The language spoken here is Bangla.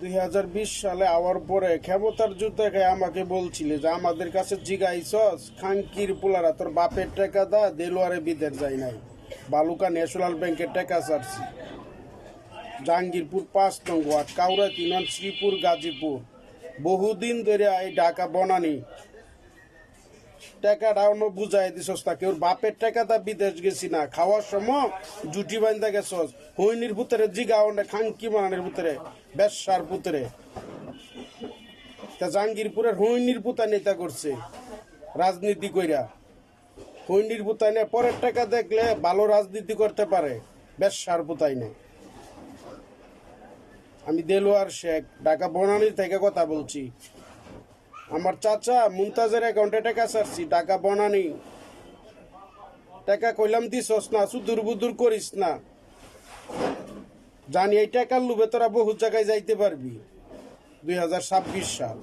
2020 সালে আওয়ার পরে ক্ষমতার যুদ্ধে আমাকে বলছিলে যে আমাদের কাছে জিগাইছস খাঙ্কির পোলারা তোর বাপের টাকা দা দেলোয়ারে বিদের যায় নাই বালুকা ন্যাশনাল ব্যাংকের টাকা ছাড়ছি জাহাঙ্গীরপুর 5 নং ওয়ার্ড কাউরা 3 নং শ্রীপুর গাজীপুর বহুদিন ধরে এই ঢাকা বনানি টাকাটা অন্য বুঝাই দিছস তাকে ওর বাপের টাকা দা বিদেশ গেছি না খাওয়ার সময় জুটি বান্ধা গেছস হইনির পুতরে জিগা অন্য খাঙ্কি মানের পুতরে বেশার পুতরে তা জাহাঙ্গীরপুরের হইনির পুতা নেতা করছে রাজনীতি কইরা হইনির পুতাই না পরের টাকা দেখলে ভালো রাজনীতি করতে পারে বেশার পুতাই না আমি দেলোয়ার শেখ ঢাকা বনানী থেকে কথা বলছি আমার চাচা মুমতাজের অ্যাকাউন্টে টাকা ছাড়ছি টাকা বনানি টাকা কইলাম দিছস না সুদূর বুদুর করিস না জানি এই টাকার লোভে তোরা বহু জায়গায় যাইতে পারবি 2026 সাল